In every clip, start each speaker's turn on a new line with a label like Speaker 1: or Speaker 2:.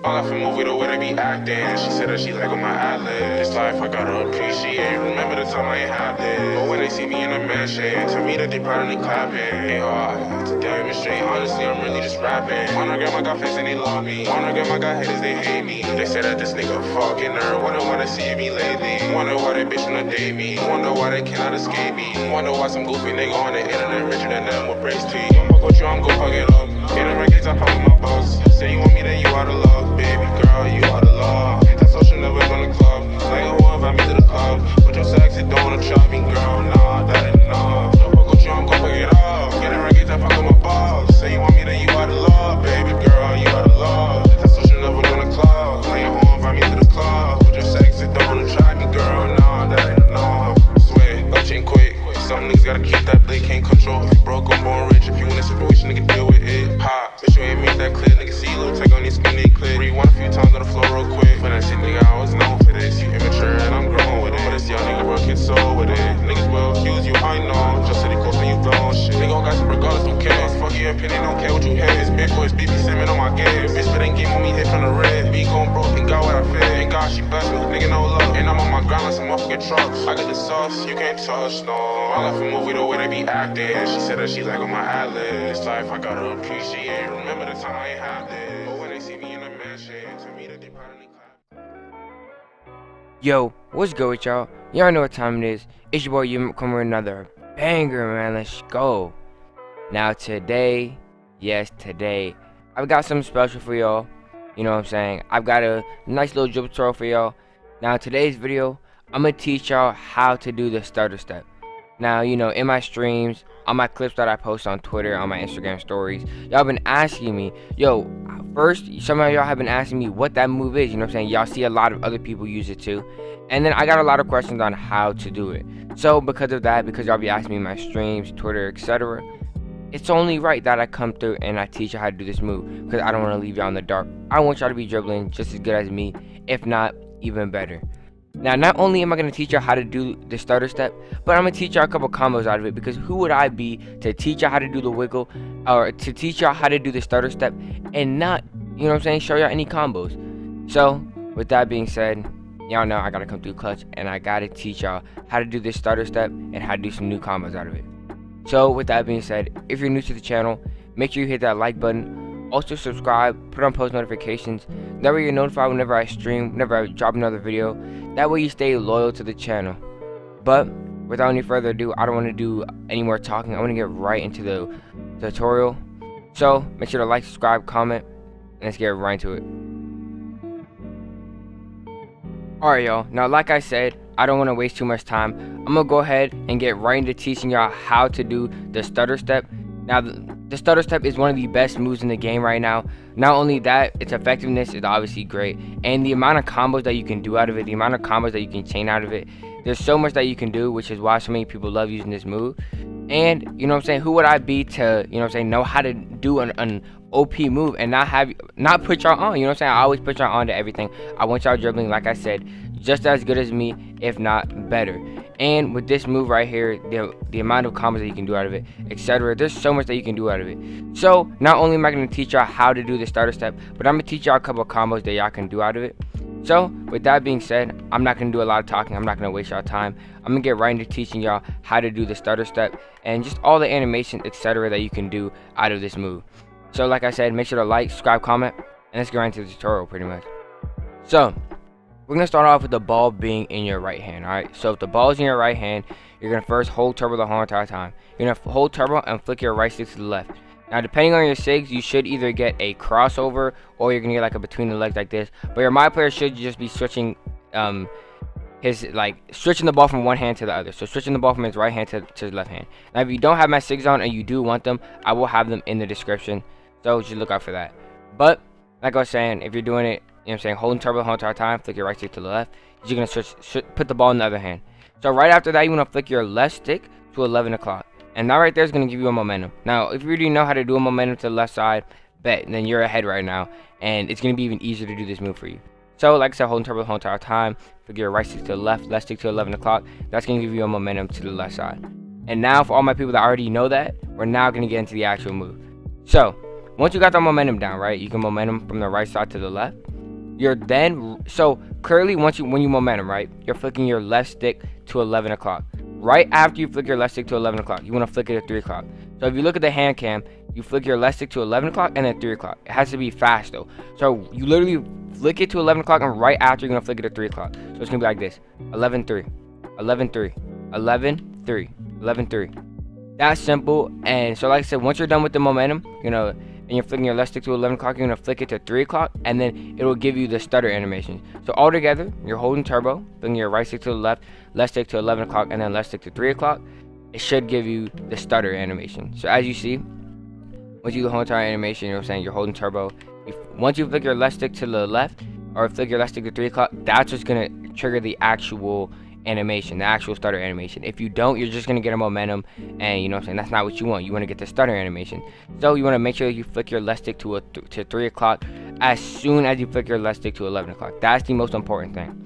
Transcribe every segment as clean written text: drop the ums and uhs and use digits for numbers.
Speaker 1: All I from movie the way they be acting. She said that she like on my ad-lib. This life I gotta appreciate. Remember the time I ain't had this. But when they see me in the mansion, tell me that they probably clapping. Hey, to demonstrate, honestly, I'm really just rapping. Wanna get my got fans and they love me. Wanna get my got haters, they hate me. They say that this nigga fucking nerd. Wanna see me lately. Wonder why they bitch wanna date me. Wonder why they cannot escape me. Wonder why some goofy nigga on the internet richer than them with brace teeth. Fuck with you, I'm gon' fuck it up. Get in records, I pop with my boss. Say you want me, then you out of love. Baby girl, you out of love. That social never in the club. Like who invite me to the club? But your sexy don't wanna chop me, girl. Nah, that ain't enough. So fuck with you, I'm gon' fuck it up. Get in records, I pop with my boss. Say you want me, then you out of love. Baby girl, you out of love. That social never in the club. Like who invite me to the club? But your sexy don't wanna chop me, girl. Nah, that ain't enough. Swear, up chain quick. Some niggas gotta keep that blade, can't control. If you broke, I'm born rich. If you in a situation, nigga, deal with it. Ha, bitch, you ain't make that clear. Nigga, see you little take on these skinny clip. Rewind a few times on the floor real quick. When I shit, nigga, I was known for this. You immature and I'm grown with it. But this young nigga working soul with it. Niggas will accuse you, I know. Just city close and you blown shit. Nigga, got some regardless, who cares? Fuck your opinion, don't care what you hear. It's big boys, BB Simmons on my game. Bitch, but ain't game on me, hit from the red. Be gon' broke, ain't got what I feel. Ain't God, she blessed me. Nigga, no love. And I'm on my grind like some motherfucking trucks. I got the sauce, you can't touch, no. I left a movie the way they be acting. She said that she like on my ad-lib. This life I gotta appreciate. Remember the time I ain't had this. But when they see me in the mansion, tell me that they probably clap.
Speaker 2: Yo, what's good with y'all? Y'all know what time it is. It's your boy Umyp coming with another banger, man. Let's go. Now today, yes today, I've got something special for y'all. You know what I'm saying? I've got a nice little dribble tutorial for y'all. Now today's video, I'm gonna teach y'all how to do the stutter step. Now, you know, in my streams, on my clips that I post on Twitter, on my Instagram stories, y'all been asking me, yo, first, some of y'all have been asking me what that move is, you know what I'm saying? Y'all see a lot of other people use it too. And then I got a lot of questions on how to do it. So because of that, because y'all be asking me in my streams, Twitter, etc., it's only right that I come through and I teach you how to do this move, because I don't want to leave y'all in the dark. I want y'all to be dribbling just as good as me, if not even better. Now, not only am I going to teach y'all how to do the stutter step, but I'm going to teach y'all a couple combos out of it, because who would I be to teach y'all how to do the wiggle, or to teach y'all how to do the stutter step, and not, you know what I'm saying, show y'all any combos. So, with that being said, y'all know I got to come through clutch, and I got to teach y'all how to do this stutter step, and how to do some new combos out of it. So, with that being said, if you're new to the channel, make sure you hit that like button. Also subscribe, put on post notifications. That way you're notified whenever I stream, whenever I drop another video. That way you stay loyal to the channel. But without any further ado, I don't want to do any more talking. I want to get right into the tutorial. So make sure to like, subscribe, comment, and let's get right into it. Alright y'all, now like I said, I don't want to waste too much time. I'm going to go ahead and get right into teaching y'all how to do the stutter step. Now the stutter step is one of the best moves in the game right now. Not only that, its effectiveness is obviously great, and the amount of combos that you can do out of it, the amount of combos that you can chain out of it, there's so much that you can do, which is why so many people love using this move. And you know what I'm saying, who would I be to, you know what I'm saying, know how to do an OP move and not put y'all on? You know what I'm saying? I always put y'all on to everything. I want y'all dribbling, like I said, just as good as me, if not better. And with this move right here, the amount of combos that you can do out of it, etc., there's so much that you can do out of it. So not only am I going to teach y'all how to do the starter step, but I'm going to teach y'all a couple of combos that y'all can do out of it. So with that being said, I'm not going to do a lot of talking. I'm not going to waste y'all time. I'm going to get right into teaching y'all how to do the starter step and just all the animations, etc., that you can do out of this move. So like I said, make sure to like, subscribe, comment, and let's get right into the tutorial pretty much. So we're going to start off with the ball being in your right hand, alright? So if the ball is in your right hand, you're going to first hold turbo the whole entire time. You're going to hold turbo and flick your right stick to the left. Now, depending on your SIGS, you should either get a crossover or you're going to get like a between the legs like this. But your MYPARK should just be switching switching the ball from one hand to the other. So switching the ball from his right hand to his left hand. Now, if you don't have my SIGS on and you do want them, I will have them in the description. So just look out for that. But like I was saying, if you're doing it, you know what I'm saying, holding turbo the whole entire time, flick your right stick to the left, you're going to put the ball in the other hand. So right after that, you want to flick your left stick to 11 o'clock. And that right there is going to give you a momentum. Now, if you already know how to do a momentum to the left side, bet, then you're ahead right now. And it's going to be even easier to do this move for you. So, like I said, holding turbo the whole entire time, flick your right stick to the left stick to 11 o'clock. That's going to give you a momentum to the left side. And now for all my people that already know that, we're now going to get into the actual move. So once you got the momentum down, right, you can momentum from the right side to the left. You're then, so currently when you momentum, right, you're flicking your left stick to 11 o'clock. Right after you flick your left stick to 11 o'clock, you want to flick it at 3 o'clock. So if you look at the hand cam, you flick your left stick to 11 o'clock and then 3 o'clock. It has to be fast though. So you literally flick it to 11 o'clock and right after you're going to flick it at 3 o'clock. So it's going to be like this: 11-3, 11-3, 11-3, 11-3. That's simple. And so like I said, once you're done with the momentum, and you're flicking your left stick to 11 o'clock, you're going to flick it to 3 o'clock, and then it will give you the stutter animation. So all together, you're holding turbo, flicking your right stick to the left stick to 11 o'clock, and then left stick to 3 o'clock. It should give you the stutter animation. So as you see, once you do the whole entire animation, you're holding turbo. Once you flick your left stick to the left, or flick your left stick to 3 o'clock, that's what's going to trigger the actual animation, the actual stutter animation. If you don't, you're just gonna get a momentum, and that's not what you want. You want to get the stutter animation. So you want to make sure you flick your left stick to 3 o'clock as soon as you flick your left stick to 11 o'clock. That's the most important thing.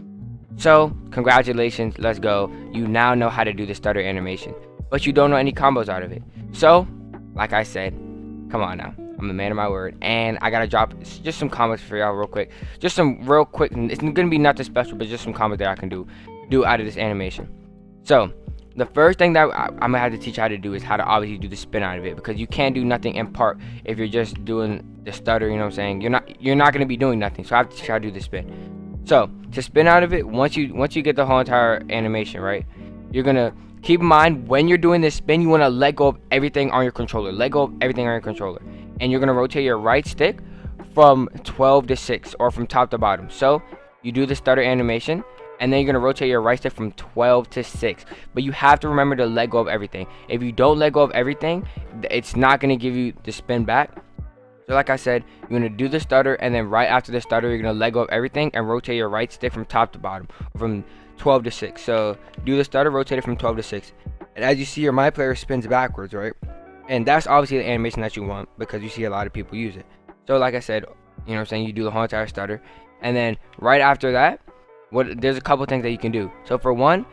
Speaker 2: So congratulations, let's go. You now know how to do the stutter animation, but you don't know any combos out of it. So like I said, come on now, I'm a man of my word, and I gotta drop just some combos for y'all real quick. Just some real quick, it's gonna be nothing special, but just some combos that I can do out of this animation. So the first thing that I'm gonna have to teach you how to do is how to obviously do the spin out of it, because you can't do nothing in part if you're just doing the stutter. You're not gonna be doing nothing. So I have to teach you how to do the spin. So to spin out of it, once you get the whole entire animation, right, you're gonna keep in mind when you're doing this spin, you want to let go of everything on your controller. Let go of everything on your controller, and you're gonna rotate your right stick from 12 to 6, or from top to bottom. So you do the stutter animation, and then you're going to rotate your right stick from 12 to 6. But you have to remember to let go of everything. If you don't let go of everything, it's not going to give you the spin back. So like I said, you're going to do the stutter, and then right after the stutter, you're going to let go of everything and rotate your right stick from top to bottom, from 12 to 6. So do the stutter, rotate it from 12 to 6. And as you see, your MyPlayer spins backwards, right? And that's obviously the animation that you want, because you see a lot of people use it. So like I said, you do the whole entire stutter. And then right after that, there's a couple things that you can do. So for one,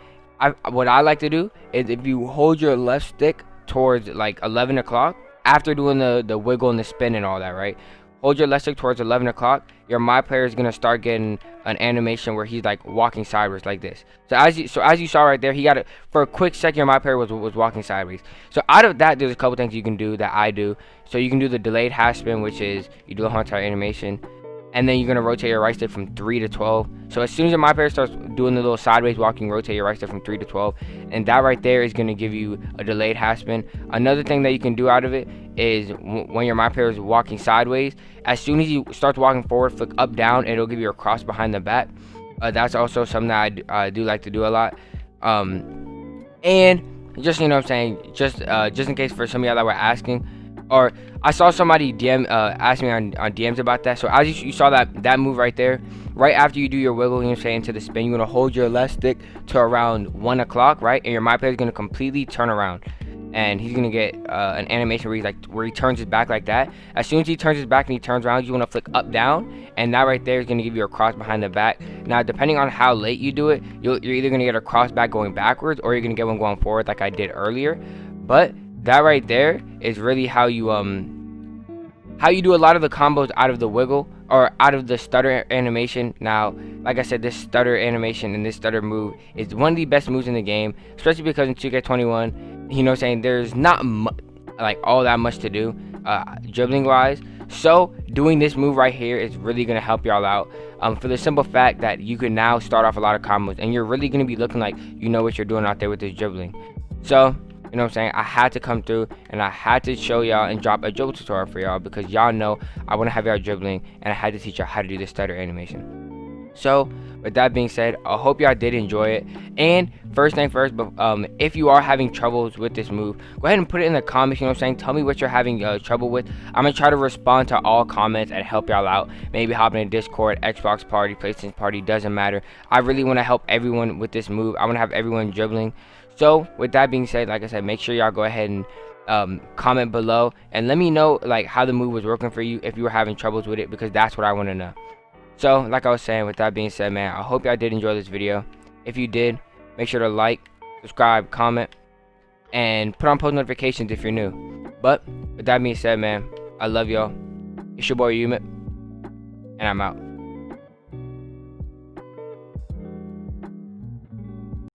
Speaker 2: what I like to do is, if you hold your left stick towards like 11 o'clock, after doing the wiggle and the spin and all that, right, hold your left stick towards 11 o'clock, your MyPlayer is gonna start getting an animation where he's like walking sideways like this. So as you saw right there, he got it for a quick second. Your MyPlayer was walking sideways. So out of that, there's a couple things you can do that I do. So you can do the delayed half spin, which is you do the whole entire animation, and then you're going to rotate your right stick from 3 to 12. So as soon as your MyPlayer starts doing the little sideways walking, rotate your right stick from 3 to 12. And that right there is going to give you a delayed half spin. Another thing that you can do out of it is, when your MyPlayer is walking sideways, as soon as you start walking forward, flick up, down, it'll give you a cross behind the back. That's also something that I do like to do a lot. And just, just in case for some of y'all that were asking, or I saw somebody ask me on DMs about that. So as you saw that move right there, right after you do your wiggle, into the spin, you're gonna hold your left stick to around 1 o'clock, right, and your MyPlayer is gonna completely turn around, and he's gonna get an animation where he turns his back like that. As soon as he turns his back and he turns around, you wanna flick up, down, and that right there is gonna give you a cross behind the back. Now, depending on how late you do it, you're either gonna get a cross back going backwards, or you're gonna get one going forward like I did earlier. But that right there is really how you do a lot of the combos out of the wiggle, or out of the stutter animation. Now, like I said, this stutter animation and this stutter move is one of the best moves in the game, especially because in 2K21, there's not all that much to do dribbling wise. So doing this move right here is really going to help y'all out, for the simple fact that you can now start off a lot of combos, and you're really going to be looking like you know what you're doing out there with this dribbling. So I had to come through, and I had to show y'all and drop a dribble tutorial for y'all, because y'all know I want to have y'all dribbling, and I had to teach y'all how to do the stutter animation. So with that being said, I hope y'all did enjoy it. And first thing first, but if you are having troubles with this move, go ahead and put it in the comments. Tell me what you're having trouble with. I'm gonna try to respond to all comments and help y'all out. Maybe hop in a Discord, Xbox party, PlayStation party, doesn't matter. I really want to help everyone with this move. I want to have everyone dribbling. So with that being said, like I said, make sure y'all go ahead and comment below and let me know how the move was working for you, if you were having troubles with it, because that's what I want to know. So like I was saying, with that being said, man, I hope y'all did enjoy this video. If you did, make sure to like, subscribe, comment, and put on post notifications if you're new. But with that being said, man, I love y'all. It's your boy Umyp, and I'm out.